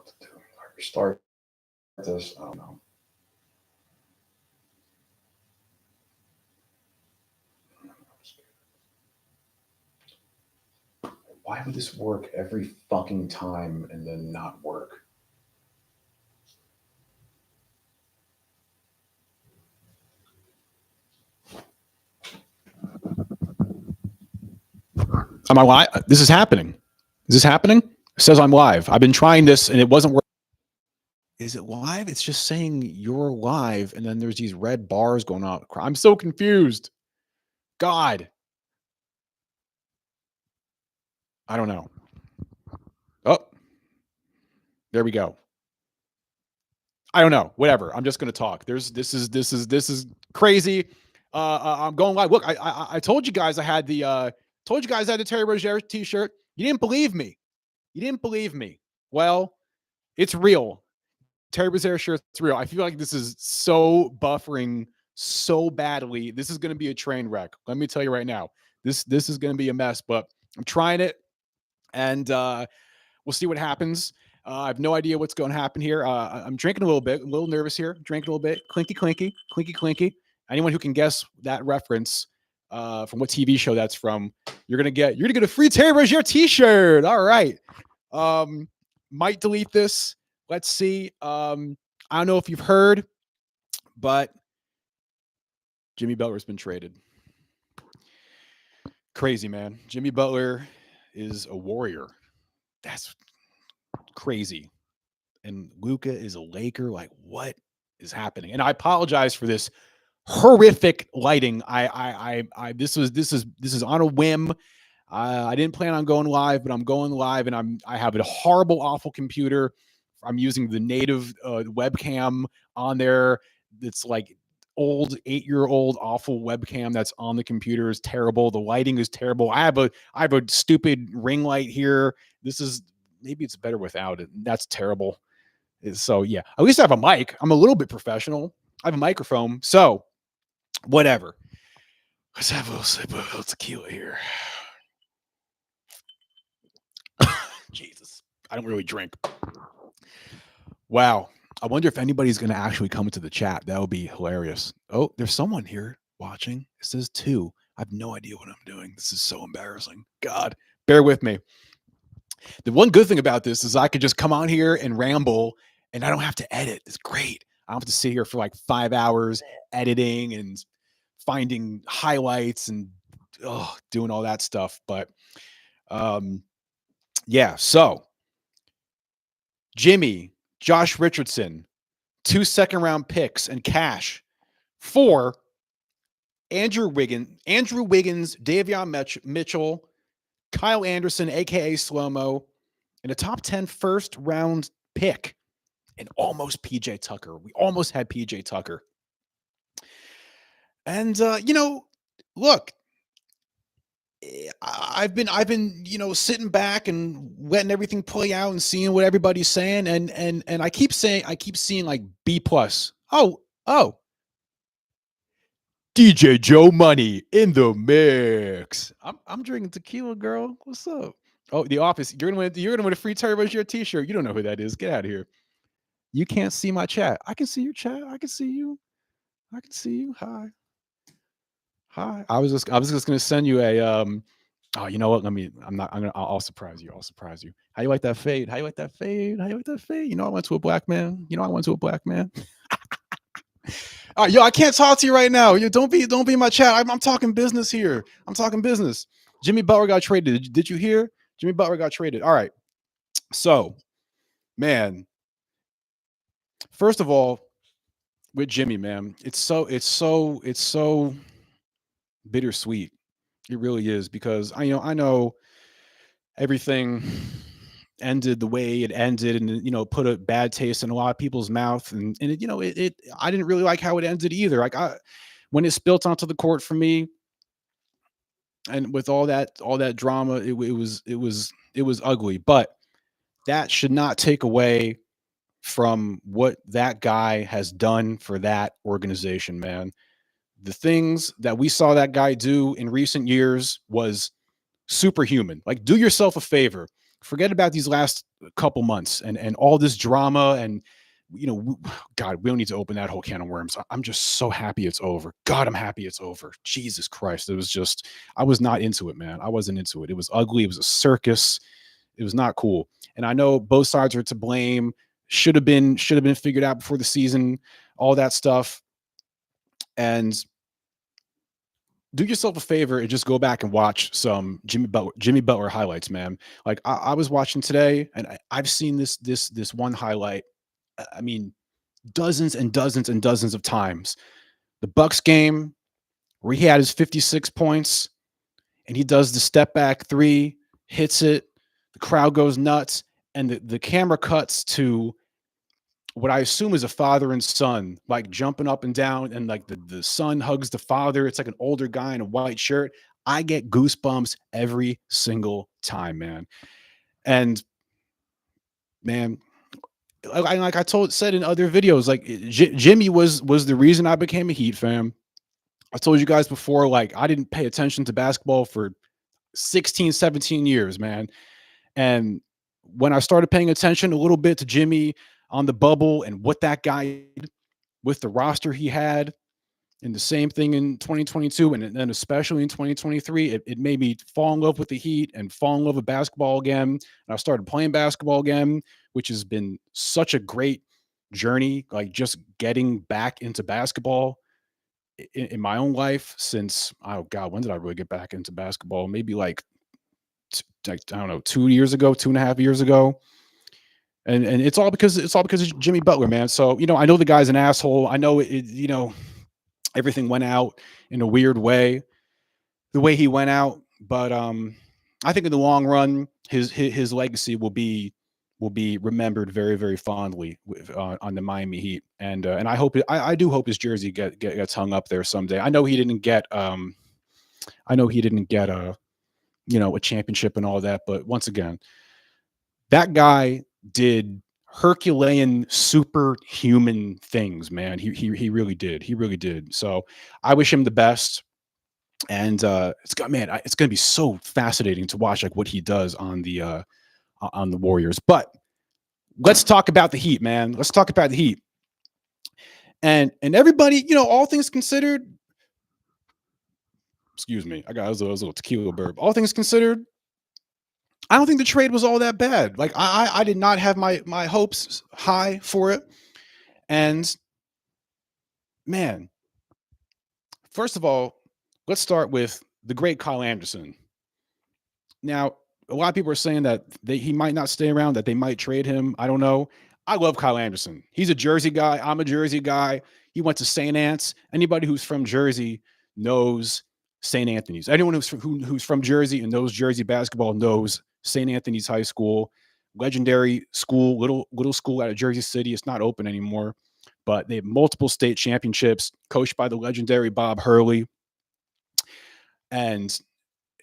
what to do. I restart this. I don't know. Why would this work every fucking time and then not work? Am I live? This is happening. Is this happening? It says I'm live. I've been trying this and it wasn't working. Is it live? It's just saying you're live, and then there's these red bars going on. I'm so confused. God. I don't know. Oh, there we go. I don't know. Whatever. I'm just gonna talk. This is crazy. I'm going live. Look, I told you guys I had the Terry Rozier t-shirt. You didn't believe me. You didn't believe me. Well, it's real. Terry Rozier shirt's real. I feel like this is so buffering so badly. This is going to be a train wreck. Let me tell you right now. This is going to be a mess, but I'm trying it, and we'll see what happens. I have no idea what's going to happen here. I'm drinking a little bit. I'm a little nervous here. Drinking a little bit. Clinky, clinky, clinky, clinky. Anyone who can guess that reference from what TV show that's from, you're gonna get a free Terry Rozier t-shirt. All right. Might delete this. Let's see. I don't know if you've heard, but Jimmy Butler's been traded. Crazy, man. Jimmy Butler is a Warrior. That's crazy. And Luka is a Laker. Like, what is happening? And I apologize for this horrific lighting. This is on a whim. I didn't plan on going live, but I'm going live, and I have a horrible, awful computer. I'm using the native webcam on there. It's like old 8-year-old awful webcam that's on the computer is terrible. The lighting is terrible. I have a stupid ring light here. Maybe it's better without it. That's terrible. So yeah, at least I have a mic. I'm a little bit professional. I have a microphone. So whatever. Let's have a little sip of a little tequila here. Jesus, I don't really drink. Wow. I wonder if anybody's going to actually come into the chat. That would be hilarious. Oh, there's someone here watching. It says 2. I have no idea what I'm doing. This is so embarrassing. God, bear with me. The one good thing about this is I could just come on here and ramble, and I don't have to edit. It's great. I don't have to sit here for like 5 hours editing and finding highlights and doing all that stuff. But yeah, so Jimmy, Josh Richardson, 2 second-round picks and cash for Andrew Wiggins, Davion Mitchell, Kyle Anderson, a.k.a. Slow-Mo, and a top 10 first-round pick, and almost P.J. Tucker. We almost had P.J. Tucker. And, look, I've been, sitting back and letting everything play out and seeing what everybody's saying. And I keep seeing like B+. Oh, DJ Joe Money in the mix. I'm drinking tequila, girl. What's up? Oh, The Office. You're gonna win a free Terry Rozier t-shirt. You don't know who that is. Get out of here. You can't see my chat. I can see your chat. I can see you. Hi. I was just gonna send you a oh, you know what? I'll surprise you. How you like that fade? You know I went to a black man. Yo, I can't talk to you right now. Don't be in my chat. I'm talking business here. Jimmy Butler got traded. Did you hear? Jimmy Butler got traded. All right. So, man, first of all, with Jimmy, man, it's so bittersweet. It really is, because I know everything ended the way it ended, and put a bad taste in a lot of people's mouth, and it I didn't really like how it ended either. Like when it spilt onto the court for me, and with all that drama, it was ugly. But that should not take away from what that guy has done for that organization, man. The things that we saw that guy do in recent years was superhuman. Like, do yourself a favor. Forget about these last couple months and all this drama and God, we don't need to open that whole can of worms. I'm just so happy it's over. God, I'm happy it's over. Jesus Christ. It was just, I was not into it, man. I wasn't into it. It was ugly. It was a circus. It was not cool. And I know both sides are to blame. Should have been figured out before the season, all that stuff. And do yourself a favor and just go back and watch some Jimmy Butler highlights, man. Like I was watching today, and I've seen this one highlight. I mean, dozens and dozens and dozens of times. The Bucks game where he had his 56 points, and he does the step back three, hits it. The crowd goes nuts, and the camera cuts to what I assume is a father and son, like jumping up and down, and like the son hugs the father. It's like an older guy in a white shirt. I get goosebumps every single time, man. And man, like I said in other videos, like Jimmy was the reason I became a Heat fan. I told you guys before, like I didn't pay attention to basketball for 16, 17 years, man. And when I started paying attention a little bit to Jimmy on the bubble and what that guy did with the roster he had, and the same thing in 2022, and then especially in 2023, it made me fall in love with the Heat and fall in love with basketball again. And I started playing basketball again, which has been such a great journey, like just getting back into basketball in my own life since, oh God, when did I really get back into basketball? Maybe like, I don't know, 2 years ago, 2.5 years ago. And it's all because of Jimmy Butler, man. So, I know the guy's an asshole. I know everything went out in a weird way, the way he went out. But I think in the long run, his legacy will be remembered very, very fondly on the Miami Heat, and I do hope his jersey gets hung up there someday. I know he didn't get a championship and all that, but once again, that guy did Herculean superhuman things, man. He really did. He really did. So I wish him the best. And it's gonna be so fascinating to watch like what he does on the Warriors. But let's talk about the Heat, man. Let's talk about the Heat. And everybody, all things considered, excuse me, I was a little tequila burp. All things considered, I don't think the trade was all that bad. Like I did not have my hopes high for it. And man, first of all, let's start with the great Kyle Anderson. Now, a lot of people are saying that he might not stay around, that they might trade him. I don't know. I love Kyle Anderson. He's a Jersey guy. I'm a Jersey guy. He went to St. Anne's. Anybody who's from Jersey knows St. Anthony's. Anyone who's from Jersey and knows Jersey basketball knows St. Anthony's High School, legendary school, little school out of Jersey City. It's not open anymore, but they have multiple state championships, coached by the legendary Bob Hurley. And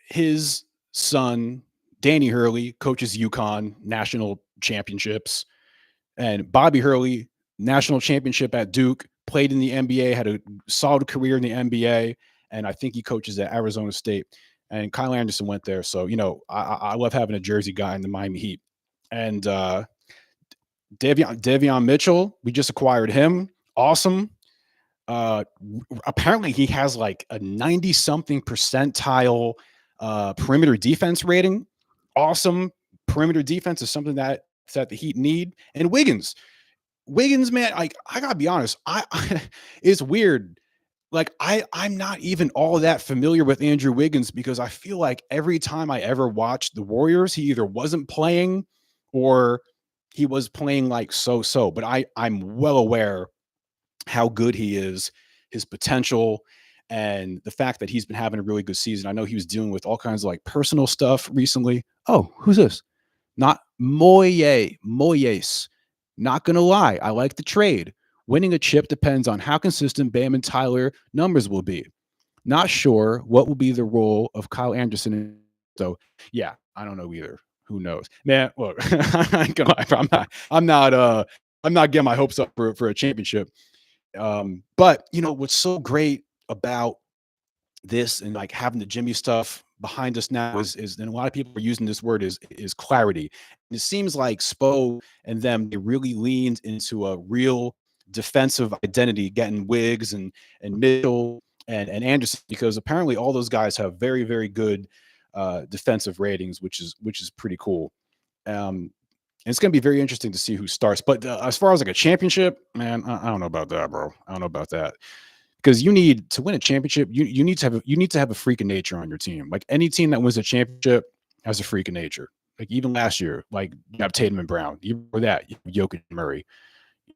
his son, Danny Hurley, coaches UConn national championships. And Bobby Hurley, national championship at Duke, played in the NBA, had a solid career in the NBA, and I think he coaches at Arizona State. And Kyle Anderson went there. So, I love having a Jersey guy in the Miami Heat. And Davion Mitchell, we just acquired him. Awesome. Apparently he has like a 90 something percentile perimeter defense rating. Awesome. Perimeter defense is something that the Heat need. And Wiggins, man, like I gotta be honest, I it's weird. Like I'm not even all that familiar with Andrew Wiggins because I feel like every time I ever watched the Warriors, he either wasn't playing or he was playing like so. But I'm well aware how good he is, his potential, and the fact that he's been having a really good season. I know he was dealing with all kinds of like personal stuff recently. Oh, who's this? Not Moyes. Not gonna lie, I like the trade. Winning a chip depends on how consistent Bam and Tyler numbers will be. Not sure what will be the role of Kyle Anderson. So yeah, I don't know either. Who knows? Man, look, I ain't gonna lie, I'm not getting my hopes up for a championship. But what's so great about this and like having the Jimmy stuff behind us now is and a lot of people are using this word is clarity. And it seems like Spo and them they really leaned into a real defensive identity, getting Wiggs and Mitchell and Anderson because apparently all those guys have very very good defensive ratings, which is pretty cool. Um, and it's going to be very interesting to see who starts. But as far as like a championship, man, I don't know about that, bro. I don't know about that because you need to win a championship. You need to have you need to have a freak of nature on your team. Like any team that wins a championship has a freak of nature. Like even last year, like you have Tatum and Brown. The year before that, you have Jokic and Murray.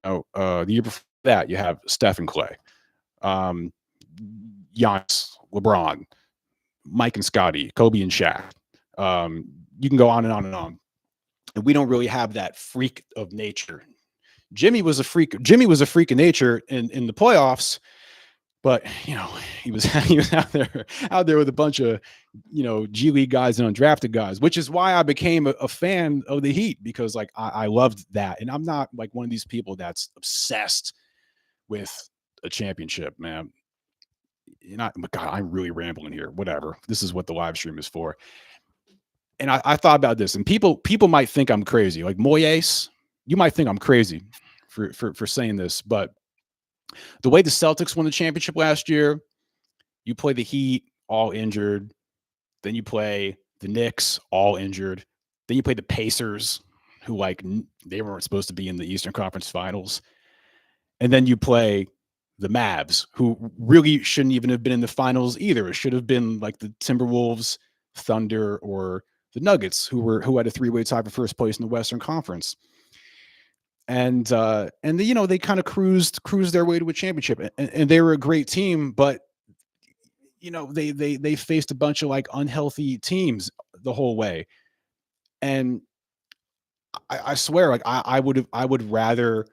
The year before that, you have Steph and Clay, um, Giannis, LeBron, Mike and Scotty, Kobe and Shaq. You can go on and on and on. And we don't really have that freak of nature. Jimmy was a freak. Jimmy was a freak of nature in the playoffs, but he was he was out there with a bunch of G League guys and undrafted guys, which is why I became a fan of the Heat because like I loved that, and I'm not like one of these people that's obsessed with a championship, man. But God, I'm really rambling here. Whatever. This is what the live stream is for. And I thought about this, and people might think I'm crazy. Like Moyes, you might think I'm crazy for saying this, but the way the Celtics won the championship last year, you play the Heat all injured, then you play the Knicks all injured, then you play the Pacers, who like they weren't supposed to be in the Eastern Conference Finals, and then you play the Mavs, who really shouldn't even have been in the finals either. It should have been like the Timberwolves, Thunder, or the Nuggets, who had a three-way tie for first place in the Western Conference. And they kind of cruised their way to a championship, and they were a great team, but they faced a bunch of like unhealthy teams the whole way, and I swear, like I would rather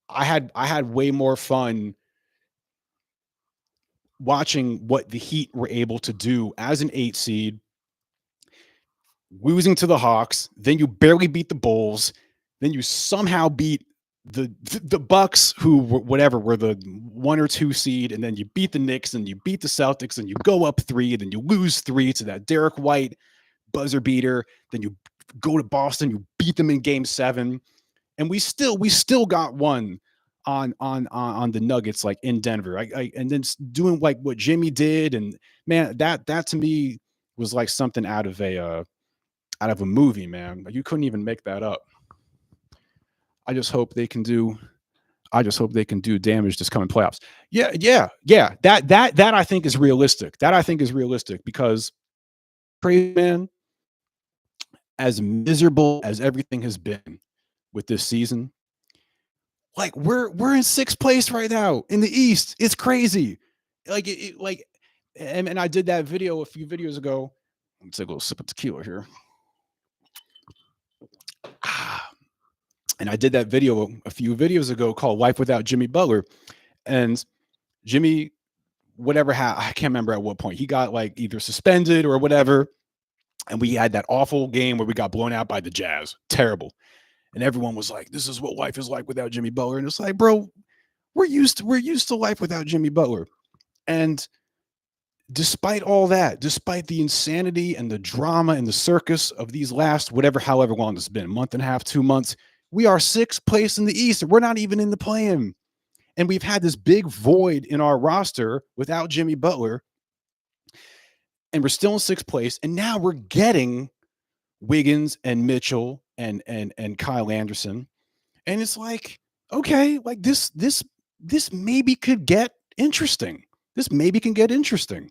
I had way more fun watching what the Heat were able to do as an 8 seed, losing to the Hawks, then you barely beat the Bulls, then you somehow beat the Bucks, who were the 1 or 2 seed, and then you beat the Knicks, and you beat the Celtics, and you go up 3, then you lose 3 to that Derek White buzzer beater, then you go to Boston, you beat them in Game 7, and we still got one on the Nuggets, like in Denver. And then doing like what Jimmy did, and man, that to me was like something out of a movie, man. Like, you couldn't even make that up. I just hope they can do damage this coming playoffs. Yeah. That I think is realistic. Because crazy man, as miserable as everything has been with this season, like we're in 6th place right now in the East. It's crazy. Like and I did that video a few videos ago. Let me take a little sip of tequila here. And I did that video a few videos ago called Life Without Jimmy Butler. And Jimmy, I can't remember at what point he got like either suspended or whatever. And we had that awful game where we got blown out by the Jazz. Terrible. And everyone was like, this is what life is like without Jimmy Butler. And it's like, bro, we're used to life without Jimmy Butler. And despite all that, despite the insanity and the drama and the circus of these last however long it's been, a month and a half, 2 months, we are 6th place in the East. We're not even in the play-in. And we've had this big void in our roster without Jimmy Butler. And we're still in 6th place. And now we're getting Wiggins and Mitchell and Kyle Anderson. And it's like, okay, like this maybe could get interesting. This maybe can get interesting.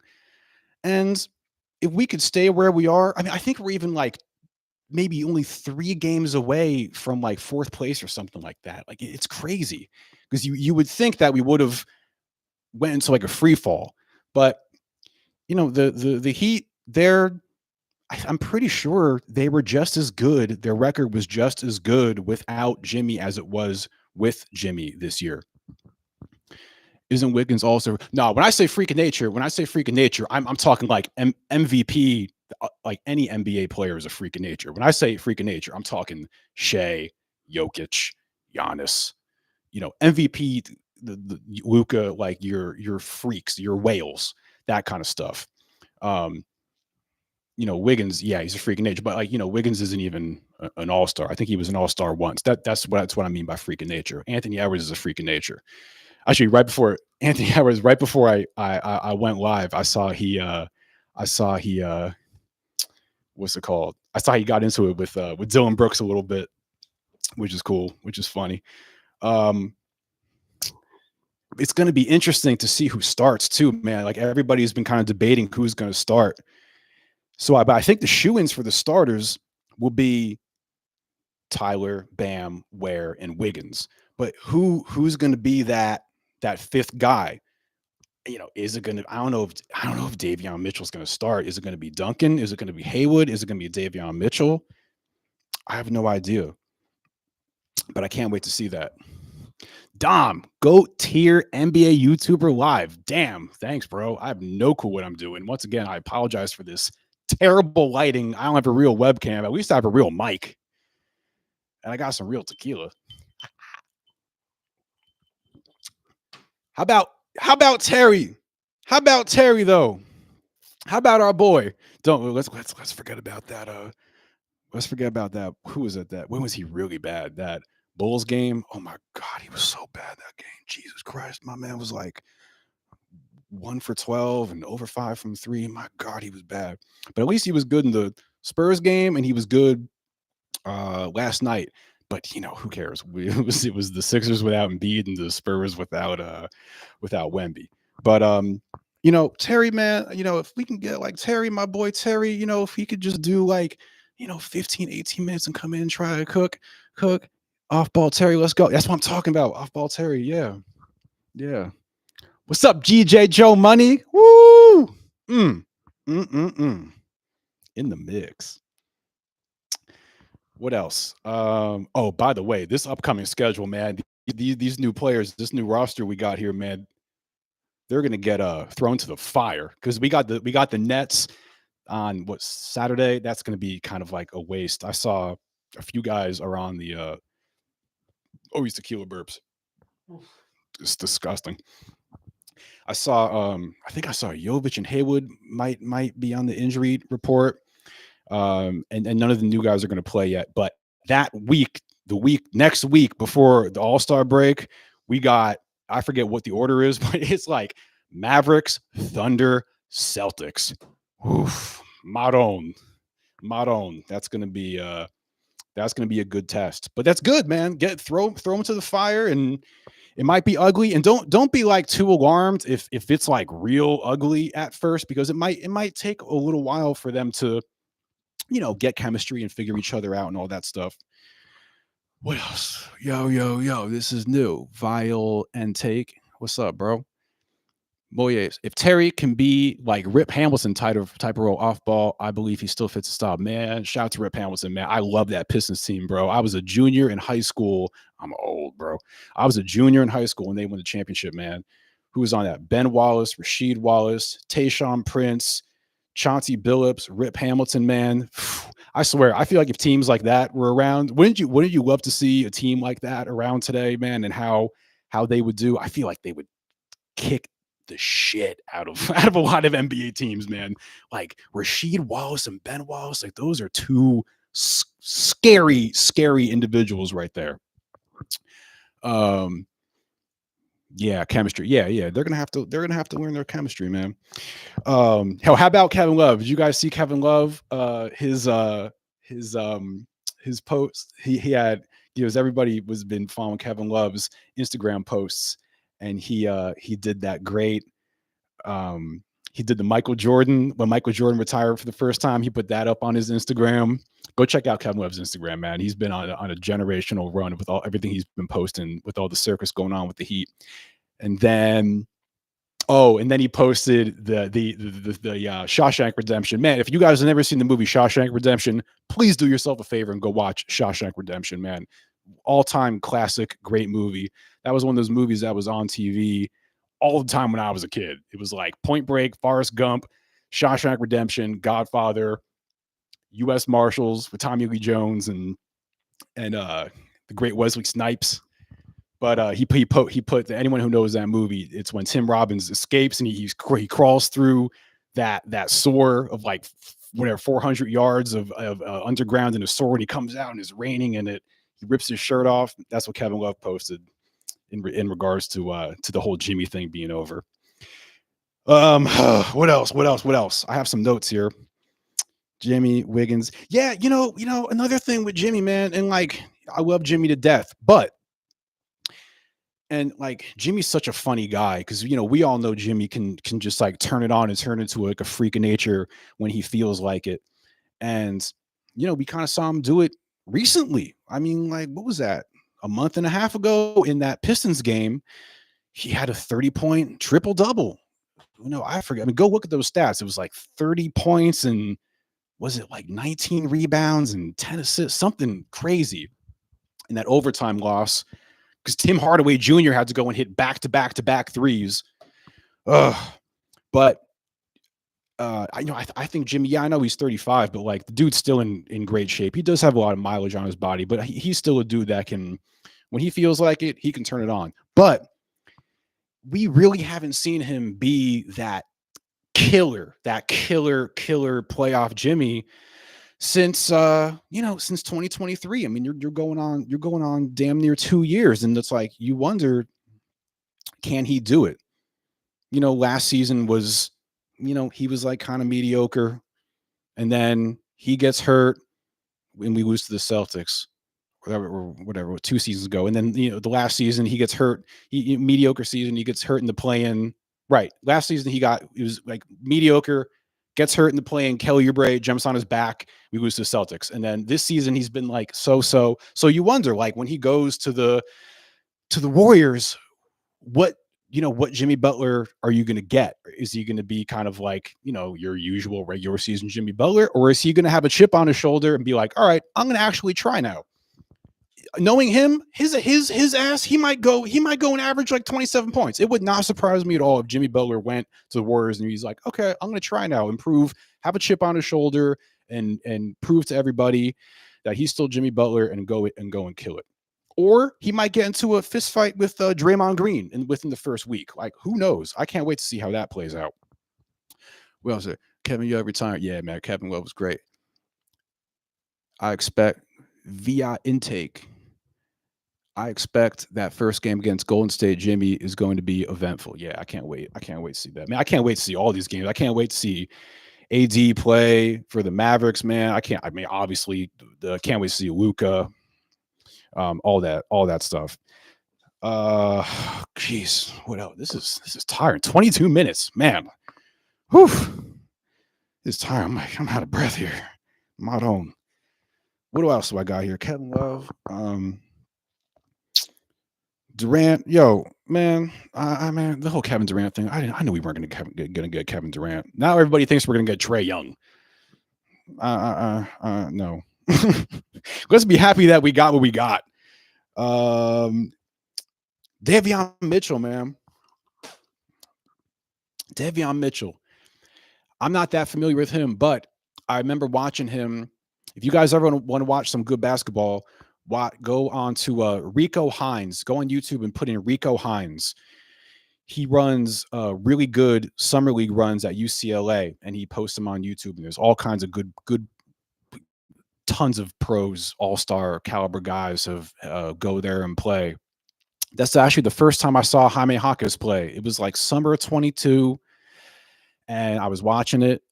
And if we could stay where we are, I mean, I think we're even like maybe only 3 games away from like 4th place or something like that. Like it's crazy because you would think that we would have went into like a free fall, but the Heat, I'm pretty sure they were just as good. Their record was just as good without Jimmy as it was with Jimmy this year. Isn't Wiggins also? No, when I say freak of nature, I'm talking like MVP. Like any NBA player is a freak of nature. When I say freak of nature, I'm talking Shea, Jokic, Giannis. MVP, the Luka, like your freaks, your whales, that kind of stuff. Wiggins, yeah, he's a freak of nature, but like, Wiggins isn't even an all-star. I think he was an all-star once. That's what I mean by freak of nature. Anthony Edwards is a freak of nature. Actually, right before Anthony Edwards, right before I went live, I saw he what's it called? I saw he got into it with Dylan Brooks a little bit, which is cool, which is funny. Um, it's going to be interesting to see who starts too, man. Like everybody's been kind of debating who's going to start. But I think the shoe-ins for the starters will be Tyler, Bam, Ware, and Wiggins. But who's going to be that fifth guy? Is it going to? I don't know if Davion Mitchell's going to start. Is it going to be Duncan? Is it going to be Haywood? Is it going to be Davion Mitchell? I have no idea, but I can't wait to see that. Dom, GOAT tier NBA YouTuber live. Damn, thanks, bro. I have no clue what I'm doing. Once again, I apologize for this terrible lighting. I don't have a real webcam. At least I have a real mic. And I got some real tequila. How about Terry? How about Terry though? How about our boy? Let's forget about that. Let's forget about that. Who was it? When was he really bad? That Bulls game? Oh my God, he was so bad that game. Jesus Christ, my man was like 1 for 12 and over 5 from 3. My God, he was bad. But at least he was good in the Spurs game, and he was good last night. But who cares? It was the Sixers without Embiid and the Spurs without Wemby. But Terry, man, if we can get like Terry, my boy Terry, if he could just do like 15, 18 minutes and come in and try to cook off ball Terry, let's go. That's what I'm talking about. Off ball Terry, yeah. What's up, GJ Joe Money? Woo! In the mix. What else? Oh, by the way, this upcoming schedule, man, these new players, this new roster we got here, man, they're gonna get thrown to the fire because we got the Nets on Saturday. That's gonna be kind of like a waste. I saw a few guys are on the these tequila burps. It's disgusting. I think I saw Jovic and Haywood might be on the injury report. And none of the new guys are going to play yet. But that week, next week before the All-Star break, we got, I forget what the order is, but it's like Mavericks, Thunder, Celtics. Oof, Maron. That's going to be a good test. But that's good, man. Throw them to the fire, and it might be ugly. And don't be like too alarmed if it's like real ugly at first, because it might take a little while for them to get chemistry and figure each other out and all that stuff. What else? Yo, this is new. Vile and Take. What's up, bro? Boy, if Terry can be like Rip Hamilton type of role off ball, I believe he still fits the style. Man, shout out to Rip Hamilton, man. I love that Pistons team, bro. I was a junior in high school. I'm old, bro. I was a junior in high school when they won the championship, man. Who was on that? Ben Wallace, Rasheed Wallace, Tayshaun Prince, Chauncey Billups, Rip Hamilton, man. I swear, I feel like if teams like that were around, wouldn't you love to see a team like that around today, man, and how they would do? I feel like they would kick the shit out of a lot of NBA teams, man. Like Rasheed Wallace and Ben Wallace, like those are two scary individuals right there. Yeah, chemistry. Yeah. They're gonna have to learn their chemistry, man. Hell, how about Kevin Love? Did you guys see Kevin Love? His post. He had, everybody was been following Kevin Love's Instagram posts, and he did that great. He did the Michael Jordan, when Michael Jordan retired for the first time. He put that up on his Instagram. Go check out Kevin Love's Instagram, man. He's been on a generational run with everything he's been posting, with all the circus going on with the Heat. And then he posted the Shawshank Redemption. Man, if you guys have never seen the movie Shawshank Redemption, please do yourself a favor and go watch Shawshank Redemption, man. All-time classic, great movie. That was one of those movies that was on TV all the time when I was a kid. It was like Point Break, Forrest Gump, Shawshank Redemption, Godfather, U.S. Marshals with Tommy Lee Jones and the great Wesley Snipes. But he put anyone who knows that movie, it's when Tim Robbins escapes and he crawls through that sewer of like whatever 400 yards of underground and a sword. He comes out and it's raining and he rips his shirt off. That's what Kevin Love posted in regards to the whole Jimmy thing being over. What else? What else? What else? I have some notes here. Jimmy Wiggins. Yeah, another thing with Jimmy, man, and like I love Jimmy to death, but and like Jimmy's such a funny guy because we all know Jimmy can just like turn it on and turn into like a freak of nature when he feels like it. And we kind of saw him do it recently. I mean, like, what was that? A month and a half ago in that Pistons game, he had a 30-point triple double. I forget. I mean, go look at those stats. It was like 30 points and was it like 19 rebounds and 10 assists, something crazy in that overtime loss because Tim Hardaway Jr. had to go and hit back-to-back threes. But I think Jimmy, yeah, I know he's 35, but like the dude's still in great shape. He does have a lot of mileage on his body, but he's still a dude that can, when he feels like it, he can turn it on. But we really haven't seen him be that killer playoff Jimmy since since 2023. I mean, you're going on damn near 2 years, and it's like you wonder, can he do it? Last season was, he was like kind of mediocre, and then he gets hurt when we lose to the Celtics, whatever 2 seasons ago, and then the last season he gets hurt. Mediocre season, he gets hurt in the play-in. Right, last season he was like mediocre, gets hurt in the play-in. Kelly Oubre jumps on his back. We lose to the Celtics, and then this season he's been like so. So you wonder, like, when he goes to the Warriors, what Jimmy Butler are you going to get? Is he going to be kind of like, your usual regular season Jimmy Butler, or is he going to have a chip on his shoulder and be like, all right, I'm going to actually try now? Knowing him, his ass, he might go and average like 27 points. It would not surprise me at all if Jimmy Butler went to the Warriors and he's like, okay, I'm going to try now, improve, have a chip on his shoulder, and prove to everybody that he's still Jimmy Butler and go and kill it. Or he might get into a fist fight with Draymond Green within the first week. Like, who knows? I can't wait to see how that plays out. What else? Kevin, you ever retired? Yeah, man. Kevin Love was great. I expect via intake. I expect that first game against Golden State, Jimmy, is going to be eventful. Yeah, I can't wait. I can't wait to see that. Man, I can't wait to see all these games. I can't wait to see AD play for the Mavericks, man. Obviously, can't wait to see Luka. All that stuff. Jeez, what else? This is tiring. 22 minutes, man. Whew. This is tiring. I'm out of breath here. I'm out on. What else do I got here? Kevin Love. Durant, man, man, the whole Kevin Durant thing. I knew we weren't gonna get Kevin Durant. Now everybody thinks we're gonna get Trae Young. No. Let's be happy that we got what we got. Davion Mitchell, man. Davion Mitchell. I'm not that familiar with him, but I remember watching him. If you guys ever want to watch some good basketball, go on to Rico Hines. Go on YouTube and put in Rico Hines. He runs really good summer league runs at UCLA, and he posts them on YouTube. And there's all kinds of good, tons of pros, all-star caliber guys have go there and play. That's actually the first time I saw Jaime Jaquez play. It was like summer of 22, and I was watching it,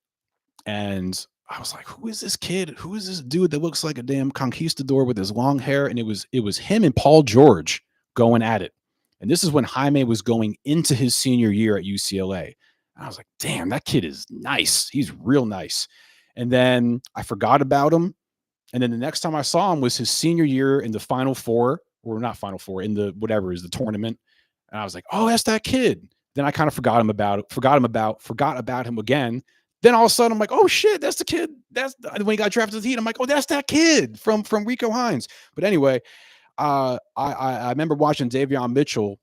and I was like, who is this kid? Who is this dude that looks like a damn conquistador with his long hair? And it was him and Paul George going at it. And this is when Jaime was going into his senior year at UCLA. And I was like, damn, that kid is nice. He's real nice. And then I forgot about him. And then the next time I saw him was his senior year in the Final Four, or not Final Four, in the whatever is the tournament. And I was like, oh, that's that kid. Then I kind of forgot about him again. Then all of a sudden I'm like, oh shit, that's the kid. That's when he got drafted to the Heat. I'm like, oh, that's that kid from Rico Hines. But anyway, I remember watching Davion Mitchell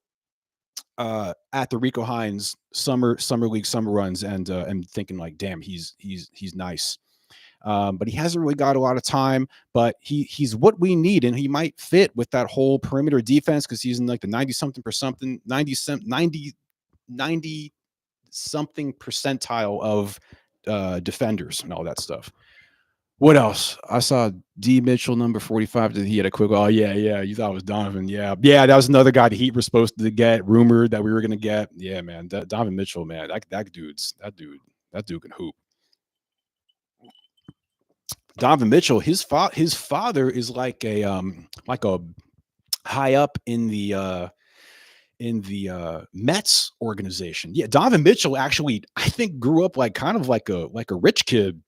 at the Rico Hines summer league summer runs and thinking like, damn, he's nice. But he hasn't really got a lot of time, but he's what we need, and he might fit with that whole perimeter defense because he's in like the 90 something percentile of defenders and all that stuff. What else? I saw D Mitchell, number 45. He had a quick. Oh yeah. You thought it was Donovan. Yeah. That was another guy the Heat were supposed to get. Rumored that we were gonna get. Yeah, man. Donovan Mitchell, man. That dude can hoop. Donovan Mitchell. His father is like a high up in the Mets organization. Yeah, Donovan Mitchell actually, I think, grew up like kind of like a rich kid.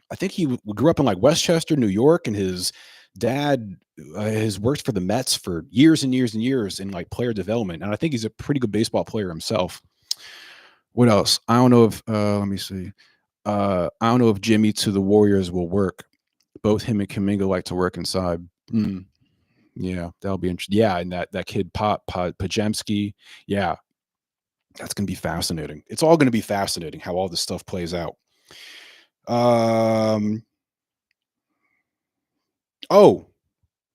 I think he grew up in like Westchester, New York, and his dad has worked for the Mets for years and years and years in like player development. And I think he's a pretty good baseball player himself. What else? I don't know if let me see. I don't know if Jimmy to the Warriors will work. Both him and Kaminga like to work inside. Mm, yeah, that'll be interesting. Yeah, and that kid Pajemski. Yeah, that's gonna be fascinating. It's all gonna be fascinating how all this stuff plays out. Oh,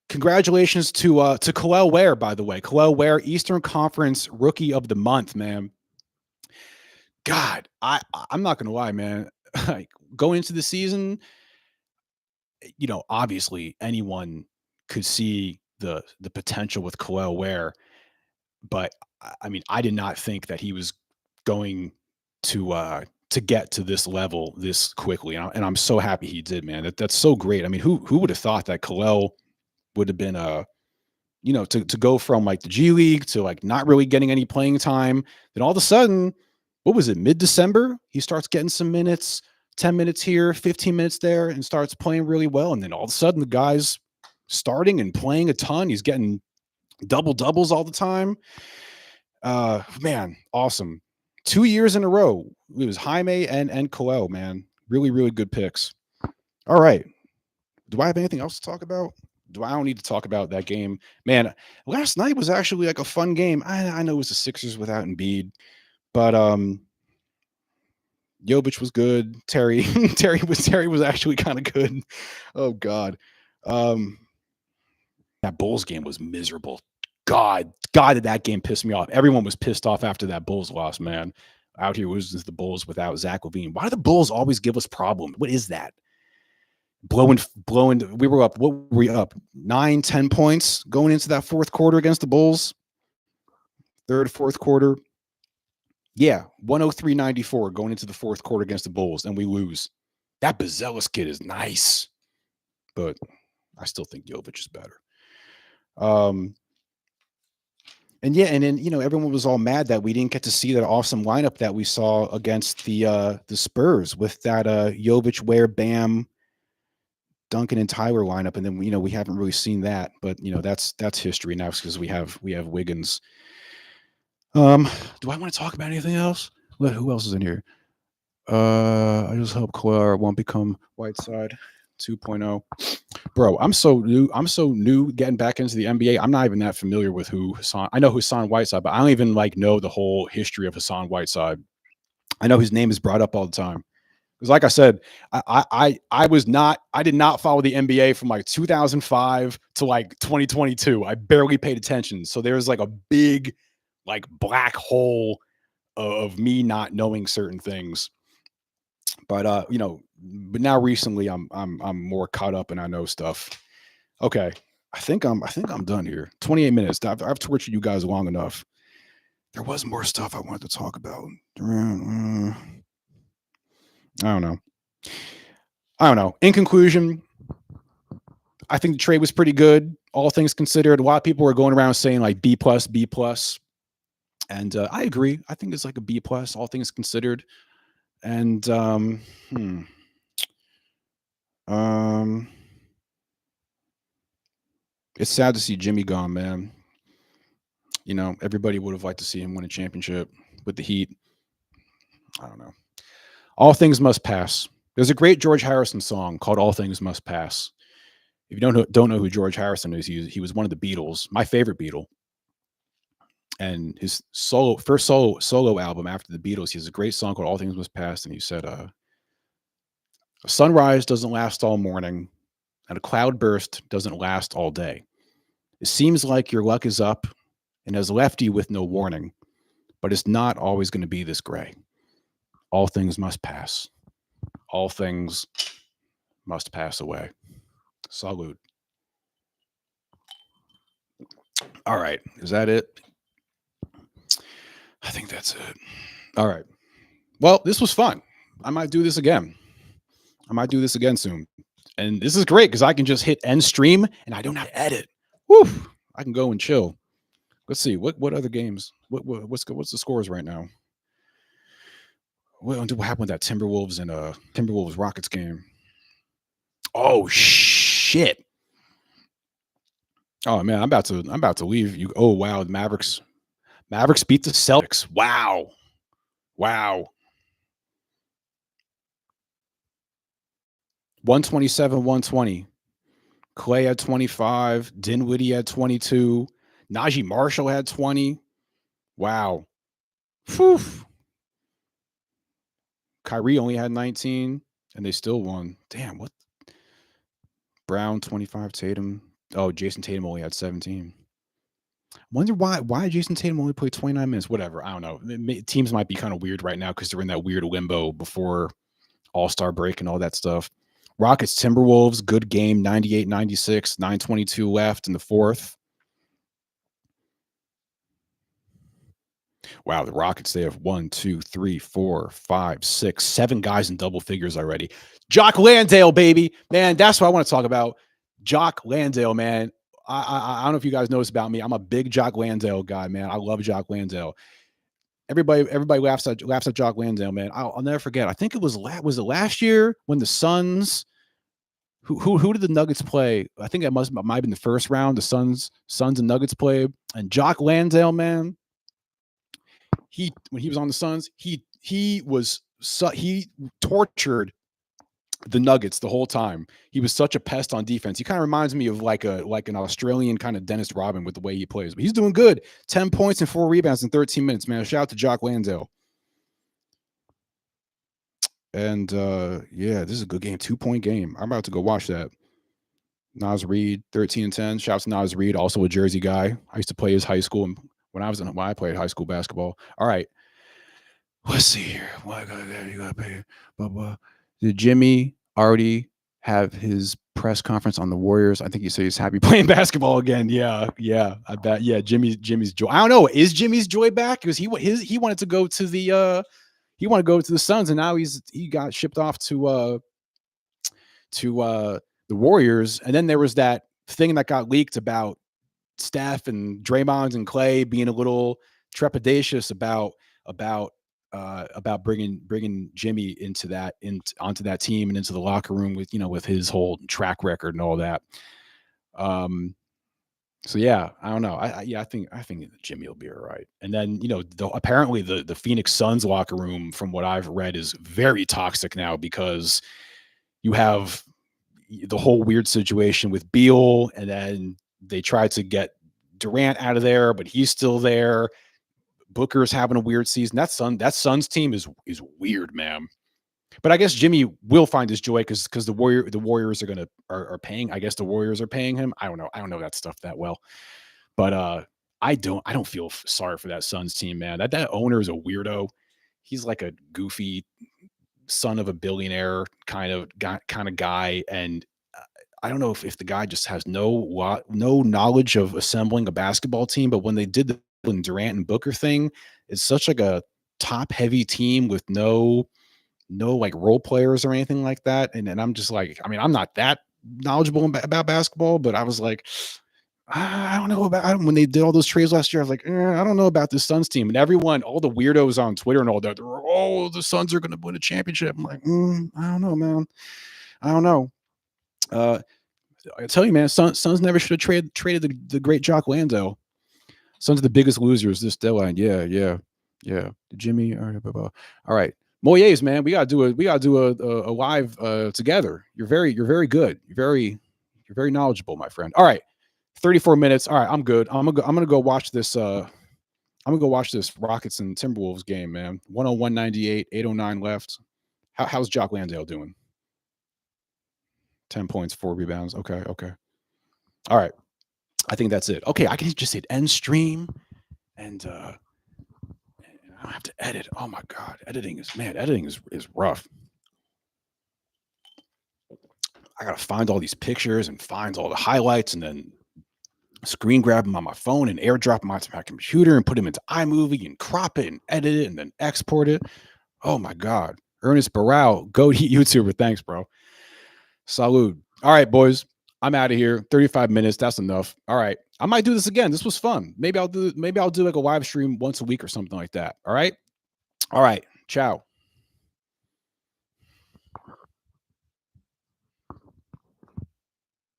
congratulations to Khalil Ware, by the way. Khalil Ware, Eastern Conference Rookie of the Month, man. God, I'm not gonna lie, man. Like going into the season, obviously anyone could see the potential with Khalil Ware, but I mean, I did not think that he was going to get to this level this quickly, and I'm so happy he did, man. That's so great. I mean, who would have thought that Khalil would have been to go from like the G League to like not really getting any playing time. Then all of a sudden, what was it, mid-December? He starts getting some minutes, 10 minutes here, 15 minutes there, and starts playing really well. And then all of a sudden the guy's starting and playing a ton. He's getting double doubles all the time. Man, awesome. 2 years in a row. It was Jaime and Khalil, man. Really, really good picks. All right. Do I have anything else to talk about? I don't need to talk about that game, man. Last night was actually like a fun game. I know it was the Sixers without Embiid, but Jovic was good. Terry Terry was actually kind of good. Oh God, that Bulls game was miserable. God, did that game piss me off. Everyone was pissed off after that Bulls loss, man. Out here was the Bulls without Zach LaVine. Why do the Bulls always give us problems? What is that? Blowing. We were up. What were we up? 9-10 points going into that fourth quarter against the Bulls. Third, fourth quarter. Yeah, 103-94 going into the fourth quarter against the Bulls, and we lose. That Bazelis kid is nice, but I still think Jovic is better. And then everyone was all mad that we didn't get to see that awesome lineup that we saw against the Spurs with that Jovic, Ware, Bam, Duncan, and Tyler lineup, and then we haven't really seen that, but that's history now because we have Wiggins. Do I want to talk about anything else? Who else is in here? I just hope Kawhi won't become Whiteside 2.0. Bro, I'm so new getting back into the NBA. I'm not even that familiar with who Hassan. I know Hassan Whiteside, but I don't even know the whole history of Hassan Whiteside. I know his name is brought up all the time. Because like I said, I did not follow the NBA from like 2005 to like 2022. I barely paid attention. So there's like a big like black hole of me not knowing certain things. But but now recently I'm more caught up and I know stuff. Okay. I think I'm done here. 28 minutes. I've tortured you guys long enough. There was more stuff I wanted to talk about. I don't know. In conclusion, I think the trade was pretty good. All things considered, a lot of people were going around saying like B+, and I agree. I think it's like a B+, all things considered. And it's sad to see Jimmy gone, man. Everybody would have liked to see him win a championship with the Heat. I don't know. All things must pass. There's a great George Harrison song called "All Things Must Pass." If you don't know who George Harrison is, he was one of the Beatles, my favorite Beatle. And his first solo album after the Beatles, he has a great song called "All Things Must Pass," and he said, "A sunrise doesn't last all morning, and a cloud burst doesn't last all day. It seems like your luck is up and has left you with no warning, but it's not always going to be this gray. All things must pass." All things must pass away. Salute. All right. Is that it? I think that's it. All right. Well, this was fun. I might do this again. I might do this again soon. And this is great because I can just hit end stream and I don't have to edit. Woo! I can go and chill. Let's see what other games. What's the scores right now? What happened with that Timberwolves and Timberwolves Rockets game? Oh shit! Oh man, I'm about to leave. You. Oh wow, the Mavericks beat the Celtics. Wow, wow. 127, 120. Clay had 25. Dinwiddie had 22. Najee Marshall had 20. Wow. Whew. Kyrie only had 19, and they still won. Damn, what? Brown 25. Tatum. Oh, Jason Tatum only had 17. Wonder why Jason Tatum only played 29 minutes. Whatever. I don't know. Teams might be kind of weird right now because they're in that weird limbo before All-Star break and all that stuff. Rockets Timberwolves, good game, 98-96, 9:22 left in the fourth. Wow, the Rockets, they have 1, 2, 3, 4, 5, 6, 7 guys in double figures already. Jock Landale, baby. Man, that's what I want to talk about. Jock Landale, man. I don't know if you guys know this about me. I'm a big Jock Landale guy, man. I love Jock Landale. Everybody laughs at Jock Landale, man. I'll never forget. I think it was it last year when the Suns who did the Nuggets play? I think it might have been the first round. The Suns and Nuggets played, and Jock Landale, man. When he was on the Suns, he tortured the Nuggets the whole time. He was such a pest on defense. He kind of reminds me of like an Australian kind of Dennis Rodman with the way he plays. But he's doing good. 10 points and 4 rebounds in 13 minutes, man. Shout out to Jock Landale. And yeah, this is a good game. 2-point game. I'm about to go watch that. Nas Reed, 13-10. Shouts to Nas Reed, also a Jersey guy. I used to play his high school when I played high school basketball. All right. Let's see here. What you gotta pay? Blah blah. Did Jimmy already have his press conference on the Warriors? I think he said he's happy playing basketball again. Yeah. I bet. Yeah, Jimmy's joy. I don't know. Is Jimmy's joy back? Because he wanted to go to the Suns, and now he got shipped off to the Warriors. And then there was that thing that got leaked about Steph and Draymond and Clay being a little trepidatious about bringing Jimmy onto that team and into the locker room with his whole track record and all that. So yeah, I don't know. I think Jimmy will be all right. And then apparently the Phoenix Suns locker room, from what I've read, is very toxic now because you have the whole weird situation with Beal, and then they tried to get Durant out of there, but he's still there. Booker's having a weird season. That Suns team is weird, man. But I guess Jimmy will find his joy because the Warriors are paying. I guess the Warriors are paying him. I don't know that stuff that well, but I don't feel sorry for that Suns team, man. That owner is a weirdo. He's like a goofy son of a billionaire kind of guy, and I don't know if the guy just has no knowledge of assembling a basketball team. But when they did the Durant and Booker thing, it's such like a top heavy team with no like role players or anything like that. And I'm just like, I mean, I'm not that knowledgeable about basketball, but I was like, I don't know about when they did all those trades last year. I was like, I don't know about this Suns team. And all the weirdos on Twitter and all that, the Suns are going to win a championship. I'm like, I don't know, man. I don't know. I tell you, man, Suns never should have traded the great Jock Landale. Suns are the biggest losers this deadline. Yeah. Jimmy. All right. Moyes, man, we gotta do a live together. You're very good. You're very knowledgeable, my friend. All right, 34 minutes. All right, I'm good. I'm gonna go watch this. I'm gonna go watch this Rockets and Timberwolves game, man. 101-98, 8:09 left. How's Jock Landale doing? 10 points, 4 rebounds. Okay. All right. I think that's it. Okay, I can just hit end stream, and I don't have to edit. Oh my god, editing is rough. I gotta find all these pictures and find all the highlights and then screen grab them on my phone and airdrop them onto my computer and put them into iMovie and crop it and edit it and then export it. Oh my God. Ernest Barrow, go to YouTuber. Thanks, bro. Salud. All right, boys. I'm out of here. 35 minutes. That's enough. All right. I might do this again. This was fun. Maybe I'll do like a live stream once a week or something like that. All right. All right. Ciao.